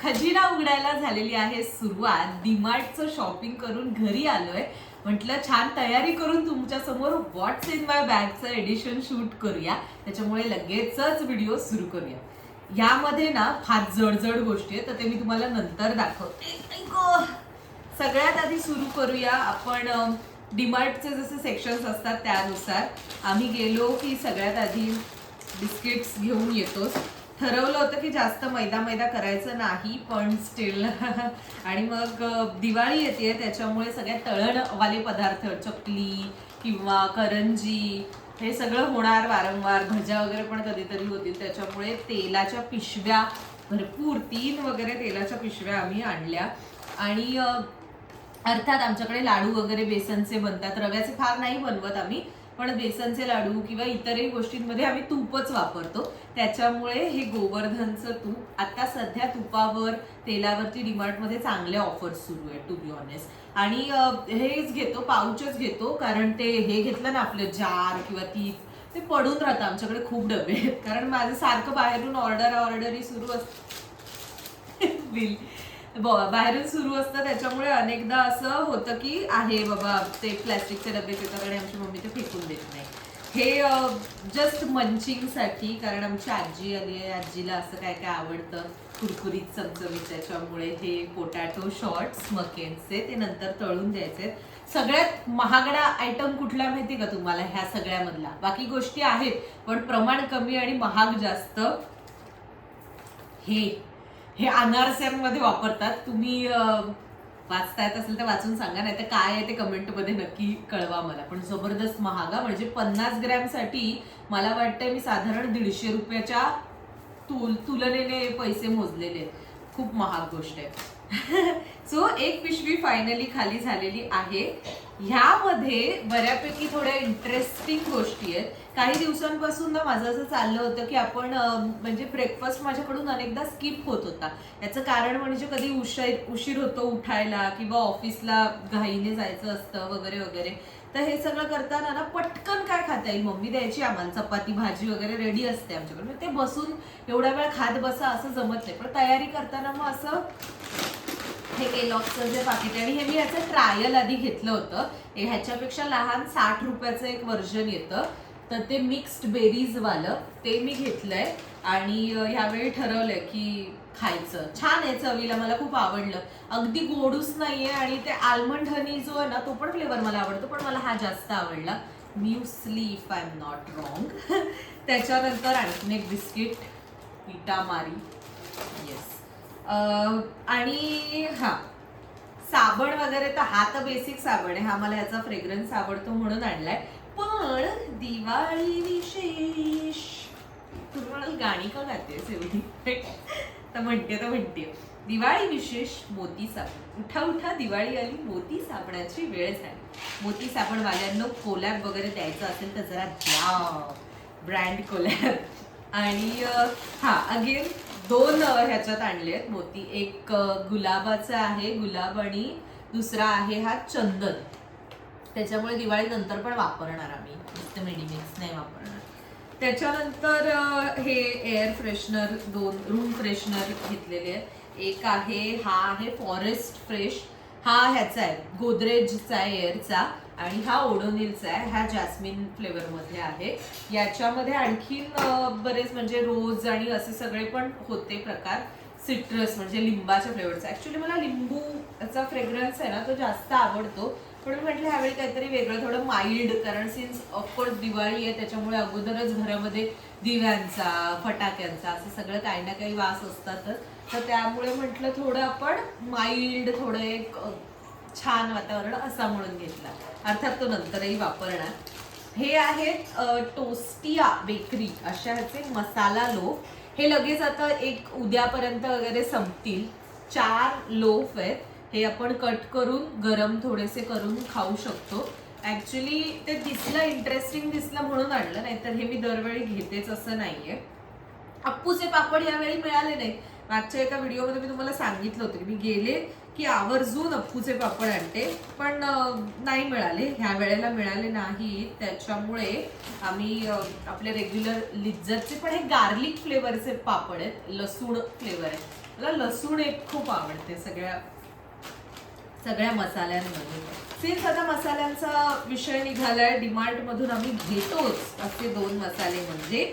खजिना उघडायला झालेली आहे सुरुवात. डीमार्टचं शॉपिंग करून घरी आलोय. म्हटलं छान तयारी करून तुमच्या समोर व्हॉट्स इन माय बॅगचं एडिशन शूट करूया. त्याच्यामुळे लगेचच व्हिडिओ सुरू करूया. यामध्ये ना फार जडजड गोष्टी आहेत, तर ते मी तुम्हाला नंतर दाखवते. सगळ्यात आधी सुरू करूया आपण डीमार्टचे जसे सेक्शन्स असतात त्यानुसार. आम्ही गेलो की सगळ्यात आधी बिस्किट्स घेऊन येतोच. ठरवलं होतं की जास्त मैदा करायचं नाही, पण स्टील आणि मग दिवाळी येते त्याच्यामुळे सगळ्या तळणवाले पदार्थ, चकली किंवा करंजी हे सगळं होणार वारंवार. भज्या वगैरे पण कधीतरी होतील, त्याच्यामुळे तेलाच्या पिशव्या भरपूर 3 वगैरे तेलाच्या पिशव्या आम्ही आणल्या. आणि अर्थात आमच्याकडे लाडू वगैरे बेसनचे बनतात. रव्याचे फार नाही बनवत आम्ही, पण बेसनचे लाडू किंवा इतरही गोष्टींमध्ये आम्ही तूपच वापरतो. त्याच्यामुळे हे गोवर्धनचं तूप आता सध्या तुपावर तेलावरती डीमार्टमध्ये चांगल्या ऑफर्स सुरू आहेत टू बी ऑनेस्ट. आणि हेच घेतो, पाऊचच घेतो, कारण ते हे घेतलं ना आपलं जार किंवा ते पडून राहतं. आमच्याकडे खूप डबे आहेत, कारण माझं सारखं बाहेरून ऑर्डरी सुरू असते. बिल बाहेरून सुरू असतं, त्याच्यामुळे अनेकदा असं होतं की आहे बाबा ते प्लॅस्टिकचे डबे येतात आणि आमची मम्मी ते फेकून देत नाही. हे जस्ट मंचिंगसाठी, कारण आमची आजी आली आहे. आजीला असं काय काय आवडतं कुरकुरीत चमचमीत, त्याच्यामुळे हे पोटॅटो शॉर्ट्स मकेनचे ते नंतर तळून द्यायचे. सगळ्यात महागडा आयटम कुठला माहिती का तुम्हाला ह्या सगळ्यामधला? बाकी गोष्टी आहेत पण प्रमाण कमी आणि महाग जास्त. हे अनारस्यांमध्ये वापरतात. तुम्ही वाचता येत असेल तर वाचून सांगा, नाही तर काय आहे ते कमेंटमध्ये नक्की कळवा मला. पण जबरदस्त महागा, म्हणजे 50 ग्रॅमसाठी मला वाटतं मी साधारण 150 रुपयाच्या तुलनेने पैसे मोजलेले आहेत. खूप महाग गोष्ट आहे. सो एक पिशवी फायनली खाली झालेली आहे. ह्यामध्ये बऱ्यापैकी थोड्या इंटरेस्टिंग गोष्टी आहेत. काही दिवसांपासून ना माझं असं चाललं होतं की आपण म्हणजे ब्रेकफास्ट माझ्याकडून अनेकदा स्किप होत होता. याचं कारण म्हणजे कधी उशीर होतो उठायला किंवा ऑफिसला घाईने जायचं असतं वगैरे वगैरे. तर हे सगळं करताना ना पटकन काय खाता येईल, मम्मी द्यायची आम्हाला चपाती भाजी वगैरे रेडी असते आमच्याकडे. ते बसून एवढा वेळ खात बसा असं जमत नाही. पण तयारी करताना मग असं हे केलॉगचं जे पाकिट आहे, आणि हे मी याचं ट्रायल आधी घेतलं होतं. ह्याच्यापेक्षा लहान 60 रुपयाचं एक व्हर्जन येतं, तर ते मिक्स्ड बेरीजवालं ते मी घेतलंय. आणि ह्यावेळी ठरवलंय की खायचं. छान आहे चवीला, मला खूप आवडलं. अगदी गोडूस नाहीये आणि ते आल्मंड हनी जो आहे ना तो पण फ्लेवर मला आवडतो, पण मला हा जास्त आवडला. Muesli if I am not wrong. त्याच्यानंतर आणखीन एक बिस्किट इटामारी. येस. आणि हा साबण वगैरे, तर हा तर बेसिक साबण आहे, हा मला ह्याचा फ्रेग्रन्स आवडतो म्हणून आणलाय. पण दिवाळी विशेष, तुम्हाला गाणी का गातेस एवढी? तर म्हणते दिवाळी विशेष मोती साबण. उठा उठा दिवाळी आली, मोती साबणाची वेळ झाली. मोती साबण वाल्यांना कोलॅब वगैरे द्यायचं असेल तर जरा द्या, ब्रँड कोलॅब. आणि हा अगेन 2 ह्याच्यात आणले आहेत मोती. एक गुलाबाचा आहे, गुलाब, आणि दुसरा आहे हा चंदन. त्याच्यामुळे दिवाळी नंतर पण वापरणार आम्ही, नुसतं मेडिमिक्स नाही वापरणार. त्याच्यानंतर हे एअर फ्रेशनर, 2 रूम फ्रेशनर घेतलेले आहेत. एक आहे, हा आहे फॉरेस्ट फ्रेश, हा ह्याचा आहे गोदरेजचा आहे एअरचा, आणि हा ओडोनिलचा आहे. हा जॅस्मिन फ्लेवरमध्ये आहे. याच्यामध्ये आणखीन बरेच म्हणजे रोज आणि असे सगळे पण होते प्रकार. सिट्रस म्हणजे लिंबाच्या फ्लेवरचा. ऍक्च्युली मला लिंबूचा फ्रेग्रन्स आहे ना तो जास्त आवडतो, पण म्हटलं ह्यावेळी काहीतरी वेगळं, थोडं माइल्ड, कारण सिन्स ऑफकोर्स दिवाळी आहे त्याच्यामुळे अगोदरच घरामध्ये दिव्यांचा, फटाक्यांचा असं सगळं काही ना काही वास असतातच. तर त्यामुळे म्हटलं थोडं आपण माइल्ड, थोडं एक छान वातावरण असा म्हणून घेतला. अर्थात तो नंतरही वापरणार. हे आहेत टोस्टिया बेकरी अशा ह्याचे मसाला लोफ. हे लगेच आता एक उद्यापर्यंत वगैरे संपतील. 4 लोफ आहेत. हे आपण कट करून गरम थोडेसे करून खाऊ शकतो. ऍक्च्युली ते दिसलं, इंटरेस्टिंग दिसलं म्हणून आणलं, नाहीतर हे मी दरवेळी घेतेच असं नाहीये. अप्पूचे पापड यावेळी मिळाले नाही, मागच्या एका व्हिडिओमध्ये मी तुम्हाला सांगितलं होतं की मी गेले की आवर्जून अप्पूचे पापड आणते, पण नाही मिळाले, ह्या वेळेला मिळाले नाही. त्याच्यामुळे आम्ही आपले रेग्युलर लिज्जतचे पण हे गार्लिक फ्लेवरचे पापड आहेत, लसूण फ्लेवर आहे. मला लसूण एक खूप आवडते सगळ्या मसाल्यांमध्ये. सिन्स आता मसाल्यांचा विषय निघालाय, डीमार्ट मधून आम्ही घेतोच असे 2 मसाले. म्हणजे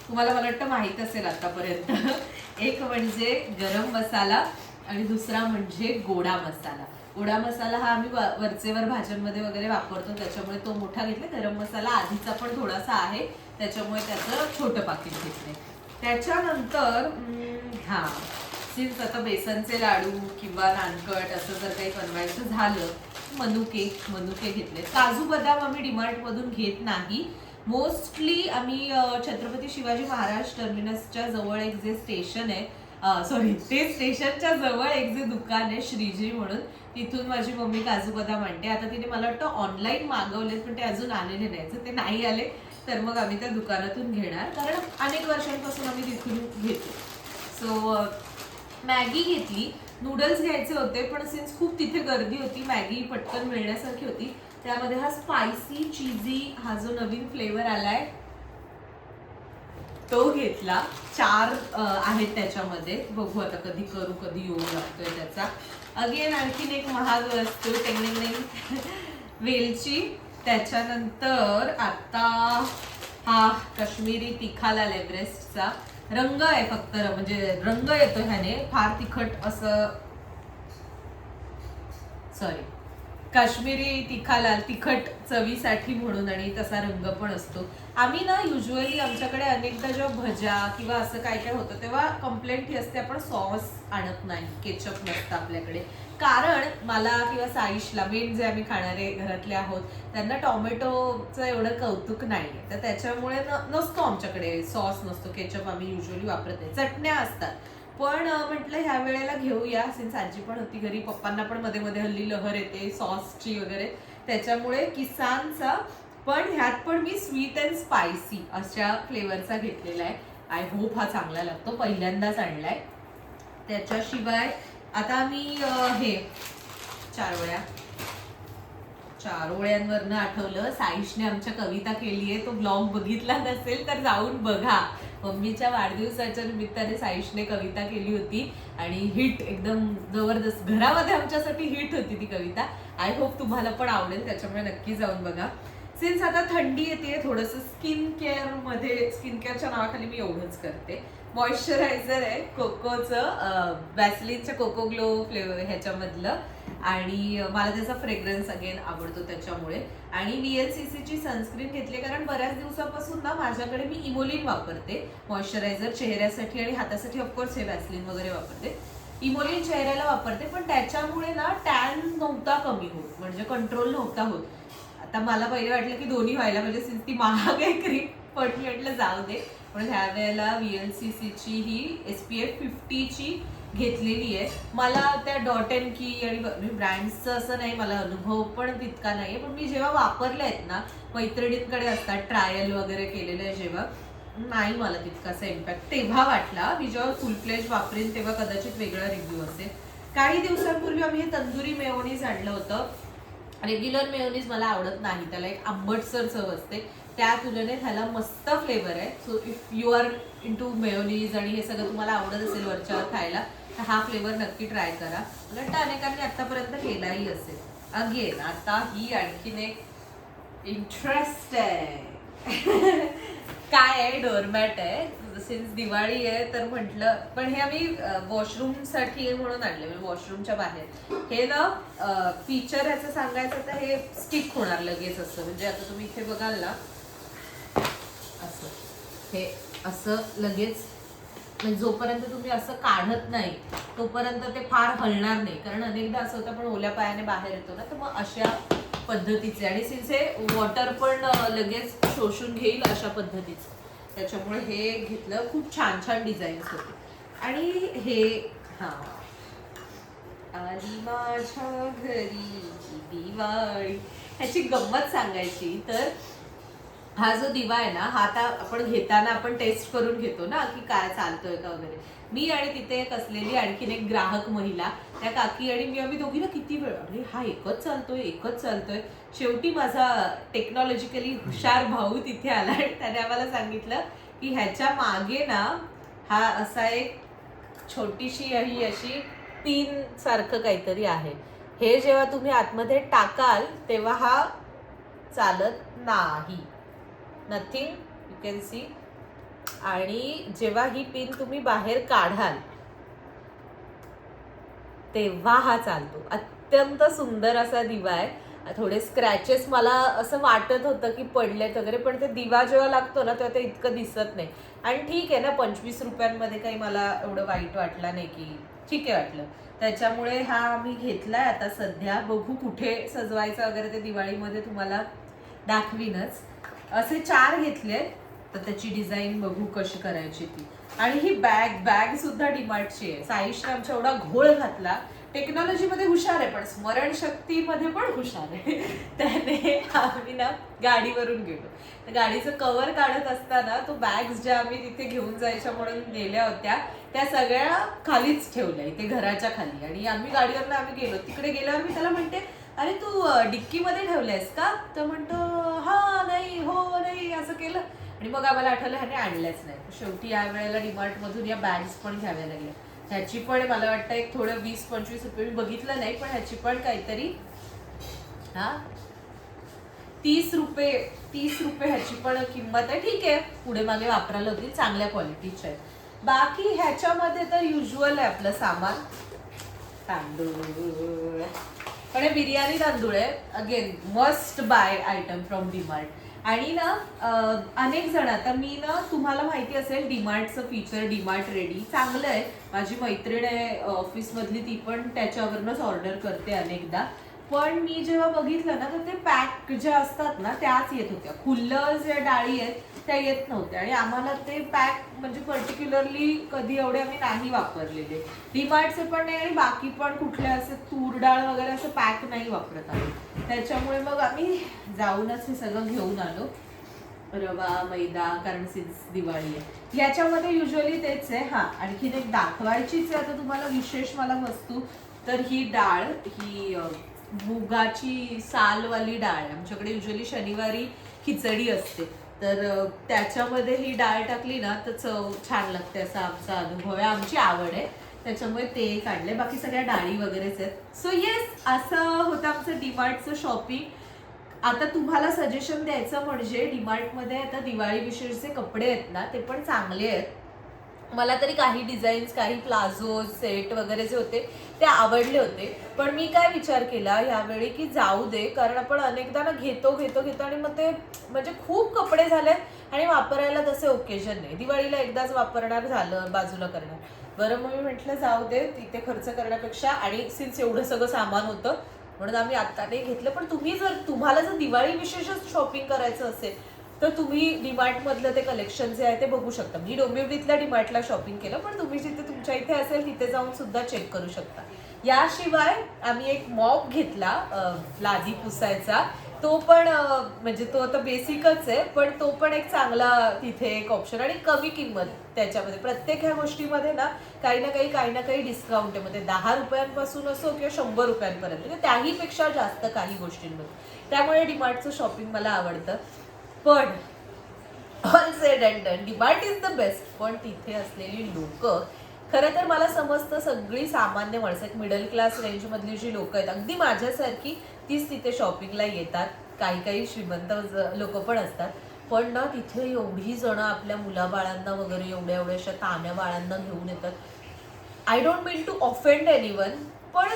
तुम्हाला मला वाटतं माहित असेल आतापर्यंत, एक म्हणजे गरम मसाला आणि दुसरा म्हणजे गोडा मसाला. गोडा मसाला हा आम्ही वरचेवर भाज्यांमध्ये वगैरे वापरतो, त्याच्यामुळे तो मोठा घेतला. गरम मसाला आधीचा पण थोडासा आहे, त्याच्यामुळे त्याचं छोटं पाकिट घेतलंय. त्याच्यानंतर हा सिन्स आता बेसनचे लाडू किंवा नानकट असं जर काही बनवायचं झालं, मनुके घेतले. काजू बदाम आम्ही डीमार्ट मधून घेत नाही. मोस्टली आम्ही छत्रपती शिवाजी महाराज टर्मिनसच्या जवळ एक जे स्टेशन आहे, ते स्टेशनच्या जवळ एक जे दुकान आहे श्रीजी म्हणून, तिथून माझी मम्मी काजू बदाम आणते. आता तिने मला वाटतं ऑनलाईन मागवलेत, पण ते अजून आलेले नाही. जर ते नाही आले तर मग आम्ही त्या दुकानातून घेणार, कारण अनेक वर्षांपासून आम्ही तिथून घेतो. सो मॅगी घेतली, नूडल्स घ्यायचे होते, पण सिन्स खूप तिथे गर्दी होती, मॅगी पटकन मिळण्यासारखी होती, त्यामध्ये हा स्पायसी चीजी हा जो नवीन फ्लेवर आलाय तो घेतला. 4 आहेत त्याच्यामध्ये, बघू आता कधी करू, कधी येऊ लागतोय त्याचा. अगेन आणखीन एक महाग वस्तू टेंगलिंग वेलची. त्याच्यानंतर आता हा काश्मीरी तिखा लाल एव्हरेस्टचा रंग आहे, फक्त म्हणजे रंग येतो ह्याने, फार तिखट असं, सॉरी, काश्मीरी तिखा लाल तिखट चवीसाठी म्हणून, आणि तसा रंग पण असतो. आम्ही ना युजली आमच्याकडे अनेकदा जेव्हा भज्या किंवा असं काय काय होतं तेव्हा कंप्लेंट ही असते, आपण सॉस आणत नाही, केचप नसतं आपल्याकडे. कारण मला किंवा साईशला, मेन जे आम्ही खाणारे घरातले आहोत, त्यांना टोमॅटोचं एवढं कौतुक नाहीये, तर त्याच्यामुळे नसतो आमच्याकडे सॉस, नसतो केचप, आम्ही युजली वापरत नाही. चटण्या असतात, पण म्हटलं ह्या वेळेला घेऊया, सिन्स आजी पण होती घरी, पप्पांना पण मध्ये मध्ये हल्ली लहर येते सॉसची वगैरे, त्याच्यामुळे किसानचा, पण ह्यात पण मी स्वीट अँड स्पायसी अशा फ्लेवरचा घेतलेला आहे. आय होप हा चांगला लागतो, पहिल्यांदाच आणलाय. त्याच्याशिवाय आता मी हे चारोळ्यांवरनं आठवलं, साईशने आमच्या कविता केली आहे, तो ब्लॉग बघितला नसेल तर जाऊन बघा. मम्मीच्या वाढदिवसाच्या निमित्ताने साईशने कविता केली होती आणि हिट, एकदम जबरदस्त, घरामध्ये आमच्यासाठी हिट होती ती कविता. आय होप तुम्हाला पण आवडेल, त्याच्यामुळे नक्की जाऊन बघा. सिन्स आता थंडी येते, थोडंसं स्किन केअरच्या नावाखाली मी एवढंच करते. मॉइश्चरायझर आहे कोकोचं, वॅसलिनच्या कोको ग्लो फ्लेवर ह्याच्यामधलं, आणि मला त्याचा फ्रेग्रन्स अगेन आवडतो त्याच्यामुळे. आणि VLCCची सनस्क्रीन घेतली, कारण बऱ्याच दिवसापासून ना माझ्याकडे मी इमोलिन वापरते मॉइश्चरायझर चेहऱ्यासाठी, आणि हातासाठी ऑफकोर्स हे वॅसलिन वगैरे वापरते. इमोलिन चेहऱ्याला वापरते, पण त्याच्यामुळे ना टॅन नव्हता कमी होत, म्हणजे कंट्रोल नव्हता होत. आता मला पहिले वाटलं की दोन्ही व्हायला म्हणजे, ती महाग आहे क्रीम, पण मी म्हटलं जाऊ दे. पण ह्या वेळेला VLCCची ही SPF 50ची घेतलेली आहे. मला त्या डॉट अँड की आणि ब्रँड्सचं असं नाही, मला अनुभव पण तितका नाहीये, पण मी जेव्हा वापरले आहेत ना, मैत्रिणींकडे असतात, ट्रायल वगैरे केलेलं आहे जेव्हा, नाही मला तितकासा इम्पॅक्ट तेव्हा वाटला. मी जेव्हा फुल फ्लेज वापरेन तेव्हा कदाचित वेगळा रिव्ह्यू असेल. काही दिवसांपूर्वी आम्ही हे तंदुरी मेयोनीज आणलं होतं. रेग्युलर मेयोनीज मला आवडत नाही, त्याला एक आंबटसर चव असते, त्या तुलनेत ह्याला मस्त फ्लेवर आहे. So if you are into mayonnaise आणि हे सगळं तुम्हाला आवडत असेल वरच्यावर खायला, तर हा फ्लेवर नक्की ट्राय करा. मला वाटतं अनेकांनी आतापर्यंत केलाही असेल. अगेन आता ही आणखीन एक इंटरेस्ट आहे काय आहे, डोरमॅट आहे. सिन्स दिवाळी आहे तर म्हटलं, पण हे आम्ही वॉशरूम साठी म्हणून आणले, म्हणजे वॉशरूमच्या बाहेर. हे ना फीचर ह्याचं सांगायचं तर हे स्टिक होणार लगेच असं, म्हणजे आता तुम्ही इथे बघाल ना, असं हे असं लगेच, म्हणजे जोपर्यंत तुम्ही असं काढत नाही तोपर्यंत ते फार हलणार नाही, कारण अनेकदा असं होतं आपण ओल्या पायाने बाहेर येतो ना, तर मग अशा पद्धतीचे, आणि सिन्स हे वॉटर पण लगेच शोषून घेईल अशा पद्धतीचे, त्याच्यामुळे हे घेतलं. खूप छान छान डिझाईन्स होते. आणि हे आली माझ्या घरी दिवाळी, ह्याची गंमत सांगायची तर हा जो दिवा आहे ना, हा आता आपण घेताना आपण टेस्ट करून घेतो ना की काय चालतोय का वगैरे. मी आणि तिथे एक असलेली आणखीन एक ग्राहक महिला, त्या काकी आणि मी, आम्ही दोघी ना किती वेळ, अरे हा एकच चालतोय. शेवटी माझा टेक्नॉलॉजिकली हुशार भाऊ तिथे आला आणि त्याने आम्हाला सांगितलं की ह्याच्या मागे ना हा असा एक छोटीशी अशी पिन सारखं काहीतरी आहे. हे जेव्हा तुम्ही आतमध्ये टाकाल तेव्हा हा चालत नाही. Nothing you can see. आणि जेव्हा ही पिन तुम्ही बाहेर काढाल तेव्हा हा चालतो. अत्यंत सुंदर असा दिवा आहे. थोडे स्क्रॅचेस मला असं वाटत होतं की पडलेत वगैरे, पण ते दिवा जेव्हा लागतो ना तेव्हा ते इतकं दिसत नाही. आणि ठीक आहे ना, 25 रुपयांमध्ये काही मला एवढं वाईट वाटला नाही, की ठीक आहे वाटलं. त्याच्यामुळे हा आम्ही घेतलाय आता सध्या. बघू कुठे सजवायचा वगैरे ते दिवाळीमध्ये तुम्हाला दाखवीनच. असे 4 घेतले, तर त्याची डिझाईन बघू कशी करायची ती. आणि ही बॅग सुद्धा डीमार्टची आहे. साईशने आमच्या एवढा घोळ घातला. टेक्नॉलॉजीमध्ये हुशार आहे पण स्मरणशक्तीमध्ये पण हुशार आहे. त्याने आम्ही ना गाडीवरून गेलो, तर गाडीचं कव्हर काढत असताना तो बॅग्स ज्या आम्ही तिथे घेऊन जायच्या म्हणून नेल्या होत्या त्या सगळ्या खालीच ठेवल्या, इथे घराच्या खाली. आणि आम्ही गाडीवरनं आम्ही गेलो. तिकडे गेल्यावर मी त्याला म्हणते, अरे तू डिक्कीमध्ये ठेवल्यास का? तर म्हणतो हा नाही, हो नाही, असं केलं. आणि मग आम्हाला आठवलं ह्याने आणल्याच नाही. शेवटी या वेळेला डीमार्ट मधून या बॅग्स पण घ्याव्या लागल्या. ह्याची पण मला वाटतं एक थोडं 20-25 रुपये, मी बघितलं नाही, पण ह्याची पण काहीतरी 30 रुपये ह्याची पण किंमत आहे. ठीक आहे, पुढे मागे वापरायला होतील, चांगल्या क्वालिटीच्या आहेत. बाकी ह्याच्यामध्ये तर युज्युअल आहे आपलं सामान. तांदूळ, पण हे बिर्याणी तांदूळ आहे. Again must buy item from DMart. आणि ना अनेक जण, आता मी ना, तुम्हाला माहिती असेल डीमार्टचं फीचर डीमार्ट रेडी चांगलं आहे. माझी मैत्रीण आहे ऑफिसमधली, ती पण त्याच्यावरनंच ऑर्डर करते अनेकदा. पण मी जेव्हा बघितलं ना, तर ते पॅक ज्या असतात ना त्याच येत होत्या. खुल्लं ज्या डाळी आहेत त्या येत नव्हत्या. आणि आम्हाला ते पॅक म्हणजे पर्टिक्युलरली कधी एवढे आम्ही नाही वापरलेले. डीमार्टचे पण नाही आणि बाकी पण कुठले असे तूर डाळ वगैरे असं पॅक नाही वापरत आम्ही. त्याच्यामुळे मग आम्ही जाऊनच हे सगळं घेऊन आलो. रवा, मैदा, कारण सिन्स दिवाळी आहे. याच्यामध्ये युजली तेच आहे. हा, आणखीन एक दाखवायचीच आहे आता तुम्हाला विशेष मला वस्तू. तर ही डाळ, ही मुगाची सालवाली डाळ आहे. आमच्याकडे युजली शनिवारी खिचडी असते, तर त्याच्यामध्ये ही डाळ टाकली ना तर चव छान लागते, असा आमचा अनुभव आहे, आमची आवड आहे. त्याच्यामुळे ते काढले, बाकी सगळ्या डाळी वगैरेच आहेत. सो येस, असं होतं आमचं डीमार्टचं शॉपिंग. आता तुम्हाला सजेशन द्यायचं म्हणजे डीमार्टमध्ये आता दिवाळी विशेषचे कपडे आहेत ना ते पण चांगले आहेत. मला तरी काही डिझाईन्स, काही प्लाझो सेट वगैरे जे होते ते आवडले होते. पण मी काय विचार केला यावेळी की जाऊ दे, कारण आपण अनेकदा ना घेतो आणि मग ते म्हणजे खूप कपडे झालेत आणि वापरायला तसे ओकेजन नाही. दिवाळीला एकदाच वापरणार, झालं, बाजूला करणार. बरं, मग मी म्हटलं जाऊ दे, तिथे खर्च करण्यापेक्षा. आणि सिन्स एवढं सगळं सामान होतं म्हणून आम्ही आत्ता नाही घेतलं. पण तुम्हाला जर दिवाळी विशेषच शॉपिंग करायचं असेल तर तुम्ही डीमार्ट मधलं ते कलेक्शन जे आहे ते बघू शकता. मी डोंबिवलीतल्या डीमार्टला शॉपिंग केलं, पण तुम्ही जिथे तुमच्या इथे असेल तिथे जाऊन सुद्धा चेक करू शकता. याशिवाय आम्ही एक मॉप घेतला लादी पुसायचा. तो पण म्हणजे तो आता बेसिकच आहे, पण तो पण एक चांगला तिथे एक ऑप्शन. आणि कमी किंमत त्याच्यामध्ये. प्रत्येक ह्या गोष्टीमध्ये ना काही ना काही डिस्काउंट आहे. म्हणजे 10 रुपयांपासून असो किंवा 100 रुपयांपर्यंत, म्हणजे त्याहीपेक्षा जास्त काही गोष्टींमध्ये. त्यामुळे डीमार्टचं शॉपिंग मला आवडतं. पण all sed and done, DMart is the best. पण तिथे असलेली लोक, खरं तर मला समजतं सगळी सामान्य माणसं, एक मिडल क्लास रेंजमधली जी लोक आहेत अगदी माझ्यासारखी, तीच तिथे शॉपिंगला येतात. काही श्रीमंत लोक पण असतात. पण ना तिथे एवढी जण आपल्या मुलाबाळांना वगैरे एवढ्याशा तान्या बाळांना घेऊन येतात. I don't mean to offend anyone, पण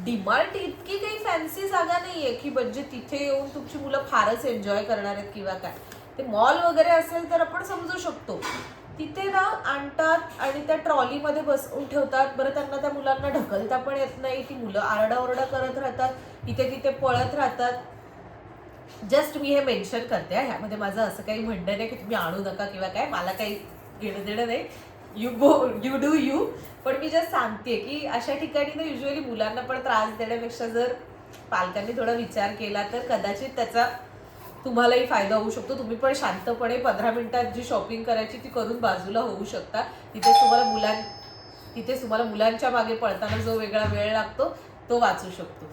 डीमार्ट इतकी काही फॅन्सी जागा नाहीये की म्हणजे तिथे येऊन तुमची मुलं फारच एन्जॉय करणार आहेत किंवा काय. ते मॉल वगैरे असेल तर आपण समजू शकतो. तिथे ना आणतात आणि त्या ट्रॉलीमध्ये बसवून ठेवतात. बरं, त्यांना त्या मुलांना ढकलता पण येत नाही. ती मुलं आरडाओरडा करत राहतात, इथे तिथे पळत राहतात. जस्ट मी हे मेन्शन करते, ह्यामध्ये माझं असं काही म्हणणं नाही की तुम्ही आणू नका किंवा काय, मला काही घेणं देणं नाही. You do you. पण मी जस्ट सांगते की अशा ठिकाणी ना युजली मुलांना पण त्रास देण्यापेक्षा जर पालकांनी थोडा विचार केला तर कदाचित त्याचा तुम्हालाही फायदा होऊ शकतो. तुम्ही पण शांतपणे 15 मिनिटात जी शॉपिंग करायची ती करून बाजूला होऊ शकता. तिथे तुम्हाला मुलांच्या मागे पळताना जो वेगळा वेळ लागतो तो वाचू शकतो.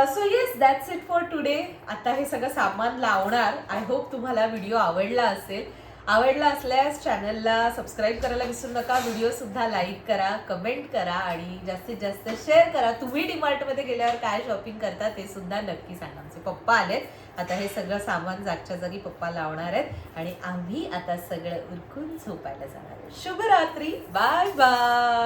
So yes, that's it for today. आता हे सगळं सामान लावणार. आय होप तुम्हाला व्हिडिओ आवडला असेल. आवडला असल्यास चॅनलला सबस्क्राईब करायला विसरू नका. व्हिडिओ सुद्धा लाईक करा, कमेंट करा आणि जास्तीत जास्त शेअर करा. तुम्ही डीमार्टमध्ये गेल्यावर काय शॉपिंग करता ते सुद्धा नक्की सांगा. आमचे पप्पा आलेत. आता हे सगळं सामान जागच्या जागी पप्पा लावणार आहेत आणि आम्ही आता सगळं उरकून झोपायला जाणार. शुभरात्री. Bye bye.